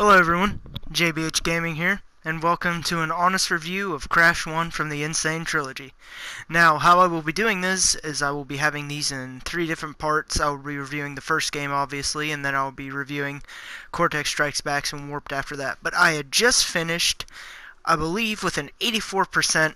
Hello everyone, JBH Gaming here, and welcome to an honest review of Crash 1 from the Sane Trilogy. Now, how I will be doing this is I will be having these in 3 different parts. I will be reviewing the first game, obviously, and then I will be reviewing Cortex Strikes Back and Warped after that. But I had just finished, I believe, with an 84%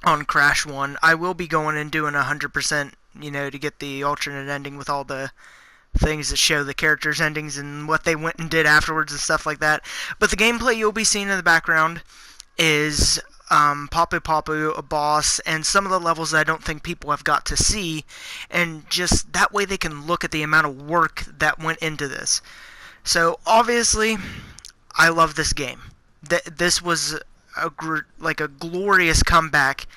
on Crash 1. I will be going and doing 100%, to get the alternate ending with all the things that show the characters' endings and what they went and did afterwards and stuff like that. But the gameplay you'll be seeing in the background is Papu Papu, a boss, and some of the levels that I don't think people have got to see, and just that way they can look at the amount of work that went into this. So obviously, I love this game. This was a glorious comeback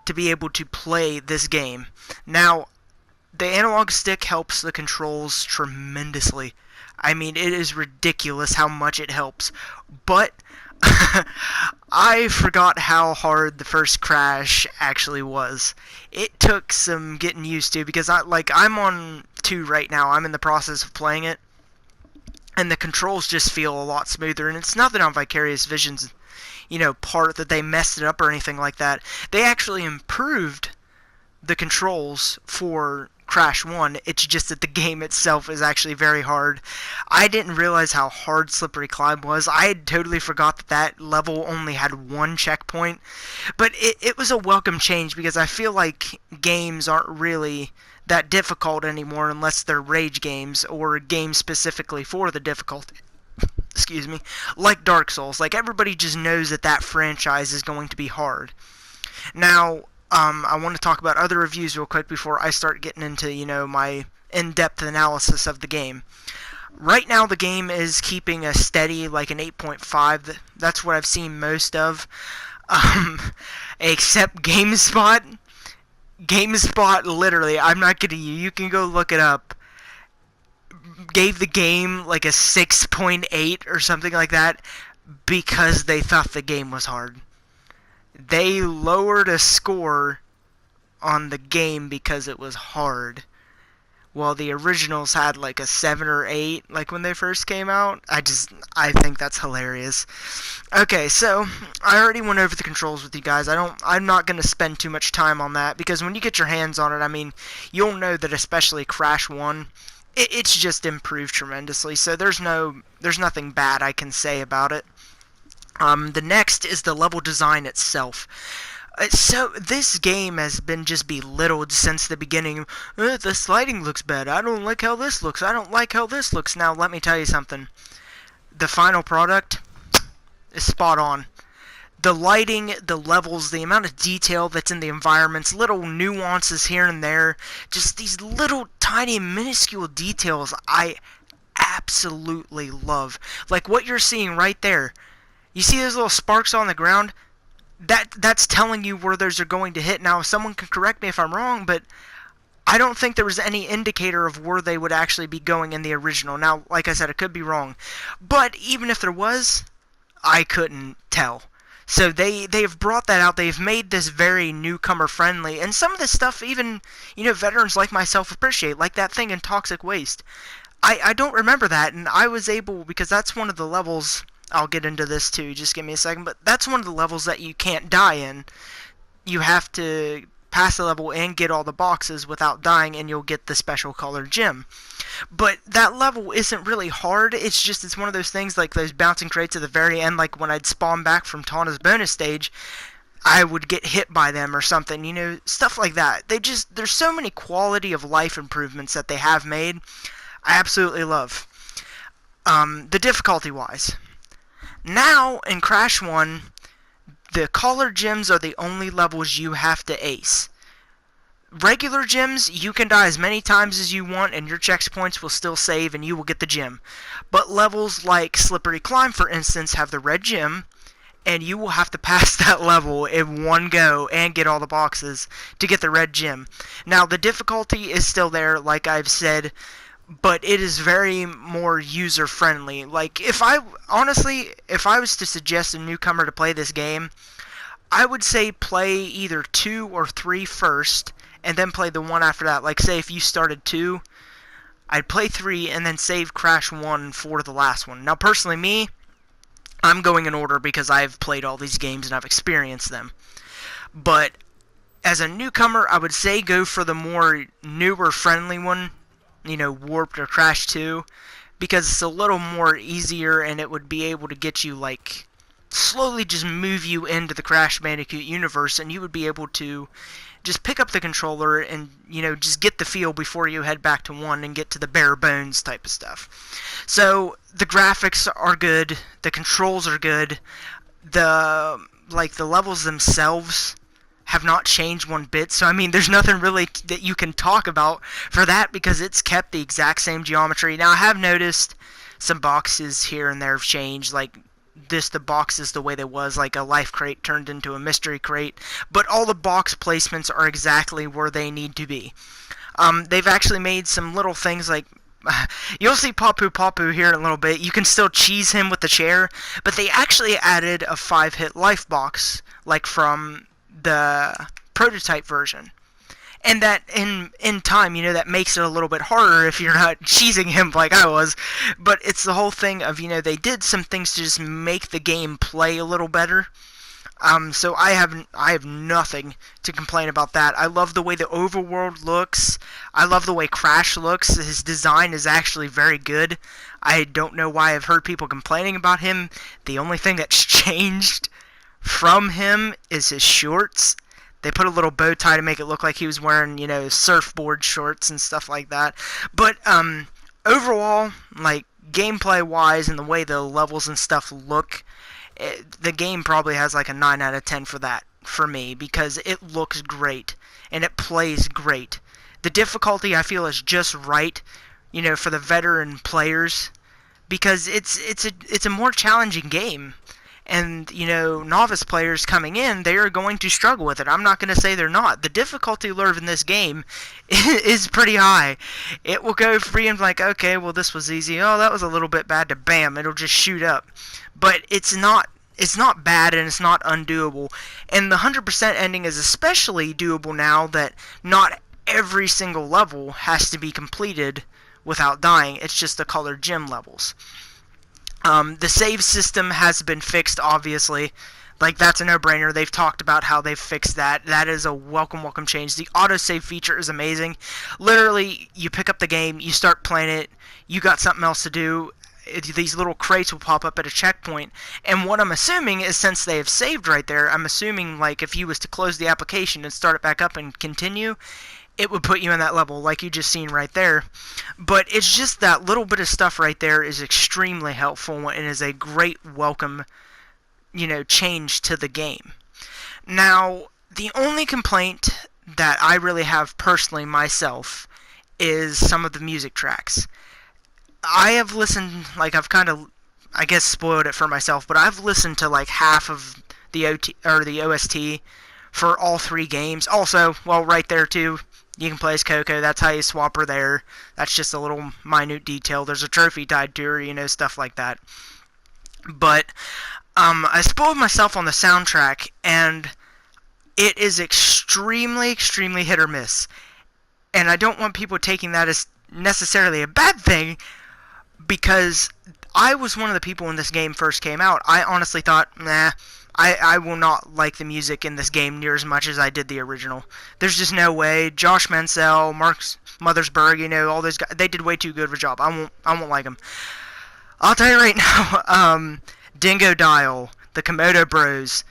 to be able to play this game. Now, the analog stick helps the controls tremendously. I mean, it is ridiculous how much it helps. But I forgot how hard the first Crash actually was. It took some getting used to because I'm on 2 right now. I'm in the process of playing it, and the controls just feel a lot smoother. And it's not that on Vicarious Vision's, part that they messed it up or anything like that. They actually improved the controls for Crash 1, it's just that the game itself is actually very hard. I didn't realize how hard Slippery Climb was. I had totally forgot that level only had 1 checkpoint. But it was a welcome change because I feel like games aren't really that difficult anymore unless they're rage games or games specifically for the difficulty. Excuse me. Like Dark Souls. Like, everybody just knows that franchise is going to be hard. Now, I want to talk about other reviews real quick before I start getting into, my in-depth analysis of the game. Right now, the game is keeping a steady, like an 8.5. That's what I've seen most of. Except GameSpot. GameSpot, literally, I'm not kidding you. You can go look it up. Gave the game like a 6.8 or something like that because they thought the game was hard. They lowered a score on the game because it was hard. While the originals had like a 7 or 8, like when they first came out. I think that's hilarious. Okay, so I already went over the controls with you guys. I'm not going to spend too much time on that because when you get your hands on it, I mean, you'll know that especially Crash 1, it's just improved tremendously. So there's nothing bad I can say about it. The next is the level design itself. So this game has been just belittled since the beginning. The sliding looks bad. I don't like how this looks. I don't like how this looks. Now, let me tell you something. The final product is spot on. The lighting, the levels, the amount of detail that's in the environments, little nuances here and there, just these little tiny minuscule details I absolutely love. Like what you're seeing right there. You see those little sparks on the ground? That's telling you where those are going to hit. Now, someone can correct me if I'm wrong, but I don't think there was any indicator of where they would actually be going in the original. Now, like I said, it could be wrong. But even if there was, I couldn't tell. So they've brought that out. They've made this very newcomer friendly. And some of this stuff even, veterans like myself appreciate, like that thing in Toxic Waste. I don't remember that, and I was able, because that's one of the levels. I'll get into this too, just give me a second, but that's one of the levels that you can't die in. You have to pass the level and get all the boxes without dying, and you'll get the special colored gem. But that level isn't really hard, it's one of those things like those bouncing crates at the very end, like when I'd spawn back from Tawna's bonus stage, I would get hit by them or something, stuff like that. There's so many quality of life improvements that they have made, I absolutely love. The difficulty-wise. Now, in Crash 1, the colored gems are the only levels you have to ace. Regular gems, you can die as many times as you want, and your checkpoints will still save, and you will get the gem. But levels like Slippery Climb, for instance, have the red gem, and you will have to pass that level in one go and get all the boxes to get the red gem. Now, the difficulty is still there, like I've said, but it is very more user-friendly. Like, if I was to suggest a newcomer to play this game, I would say play either 2 or 3 first, and then play the one after that. Like, say if you started 2, I'd play 3 and then save Crash 1 for the last one. Now, personally, me, I'm going in order because I've played all these games and I've experienced them. But as a newcomer, I would say go for the more newer, friendly one, Warped or Crash 2, because it's a little more easier and it would be able to get you, like, slowly just move you into the Crash Bandicoot universe, and you would be able to just pick up the controller and, just get the feel before you head back to 1 and get to the bare bones type of stuff. So, the graphics are good, the controls are good, the levels themselves have not changed one bit, so I mean, there's nothing really that you can talk about for that because it's kept the exact same geometry. Now, I have noticed some boxes here and there have changed, like the box is the way that was, like a life crate turned into a mystery crate, but all the box placements are exactly where they need to be. They've actually made some little things like, you'll see Papu here in a little bit, you can still cheese him with the chair, but they actually added a 5-hit life box, like from the prototype version. And that in time, that makes it a little bit harder if you're not cheesing him like I was. But it's the whole thing of, they did some things to just make the game play a little better. So I have nothing to complain about that. I love the way the overworld looks. I love the way Crash looks. His design is actually very good. I don't know why I've heard people complaining about him. The only thing that's changed from him is his shorts. They put a little bow tie to make it look like he was wearing, surfboard shorts and stuff like that. But overall, like, gameplay-wise and the way the levels and stuff look, the game probably has like a 9 out of 10 for that, for me, because it looks great and it plays great. The difficulty, I feel, is just right, for the veteran players, because it's a more challenging game. And, novice players coming in, they are going to struggle with it. I'm not going to say they're not. The difficulty curve in this game is pretty high. It will go free and like, okay, well, this was easy. Oh, that was a little bit bad, to bam, it'll just shoot up. But it's not bad and it's not undoable. And the 100% ending is especially doable now that not every single level has to be completed without dying. It's just the colored gem levels. The save system has been fixed, obviously. Like, that's a no-brainer. They've talked about how they've fixed that. That is a welcome change. The autosave feature is amazing. Literally, you pick up the game, you start playing it, you got something else to do, these little crates will pop up at a checkpoint. And what I'm assuming is, since they have saved right there, I'm assuming, like, if you was to close the application and start it back up and continue, it would put you in that level, like you just seen right there. But it's just that little bit of stuff right there is extremely helpful and is a great welcome, change to the game. Now, the only complaint that I really have personally myself is some of the music tracks. I have listened, like, I've kind of, I guess, spoiled it for myself, but I've listened to like half of the OST for all 3 games. Also, well, right there too, you can play as Coco. That's how you swap her there. That's just a little minute detail. There's a trophy tied to her, stuff like that. But I spoiled myself on the soundtrack, and it is extremely hit or miss. And I don't want people taking that as necessarily a bad thing, because I was one of the people when this game first came out. I honestly thought, nah, I will not like the music in this game near as much as I did the original. There's just no way. Josh Mansell, Mark Mothersbaugh, all those guys, they did way too good of a job. I won't like them. I'll tell you right now, Dingo Dial, the Komodo Bros,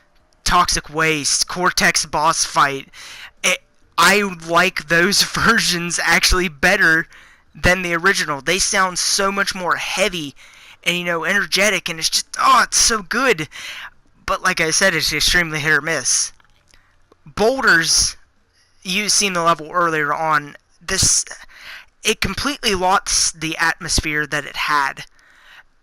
Toxic Waste, Cortex Boss Fight, I like those versions actually better than the original. They sound so much more heavy and, energetic, and it's just, it's so good. But like I said, it's extremely hit or miss. Boulders, you've seen the level earlier on, it completely lost the atmosphere that it had.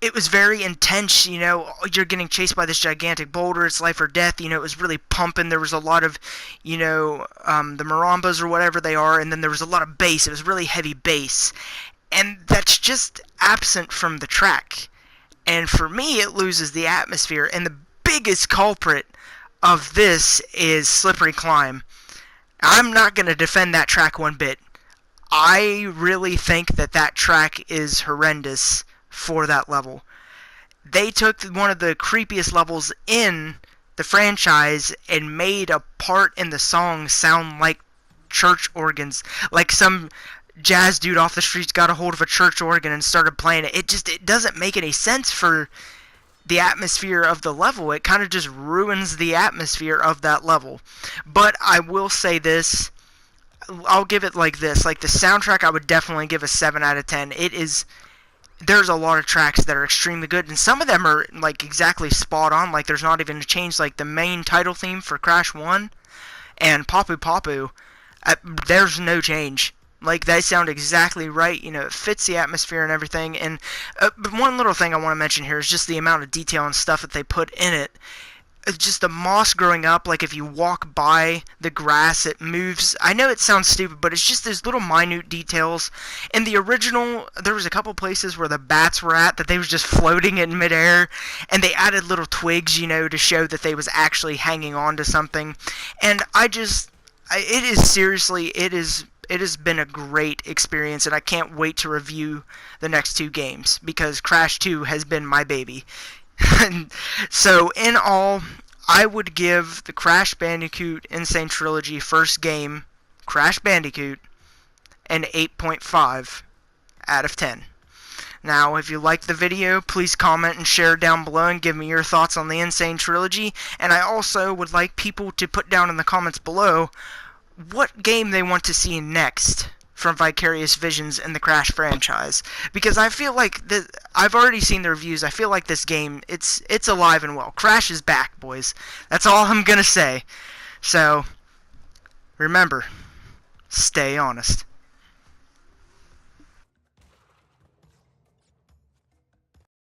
It was very intense, you're getting chased by this gigantic boulder, it's life or death, it was really pumping. There was a lot of, the marambas or whatever they are, and then there was a lot of bass. It was really heavy bass. And that's just absent from the track. And for me, it loses the atmosphere. And the biggest culprit of this is Slippery Climb. I'm not going to defend that track one bit. I really think that track is horrendous for that level. They took one of the creepiest levels in the franchise and made a part in the song sound like church organs, like some jazz dude off the streets got a hold of a church organ and started playing it. It doesn't make any sense for the atmosphere of the level. It kind of just ruins the atmosphere of that level. But I will say this, I'll give it like this. Like the soundtrack, I would definitely give a 7 out of 10. There's a lot of tracks that are extremely good, and some of them are like exactly spot on. Like there's not even a change. Like the main title theme for Crash 1 and Papu Papu, there's no change. Like they sound exactly right. It fits the atmosphere and everything. And but one little thing I want to mention here is just the amount of detail and stuff that they put in it. Just the moss growing up, like if you walk by the grass, it moves. I know it sounds stupid, but it's just those little minute details. In the original, there was a couple places where the bats were at that they was just floating in midair, and they added little twigs, to show that they was actually hanging on to something. And it has been a great experience, and I can't wait to review the next 2 games, because Crash 2 has been my baby. So, in all, I would give the Crash Bandicoot Insane Trilogy first game, Crash Bandicoot, an 8.5 out of 10. Now, if you liked the video, please comment and share down below and give me your thoughts on the Insane Trilogy. And I also would like people to put down in the comments below what game they want to see next from Vicarious Visions in the Crash franchise, because I feel like I've already seen the reviews. I feel like this game, it's alive and well. Crash is back, boys. That's all I'm gonna say. So remember, stay honest.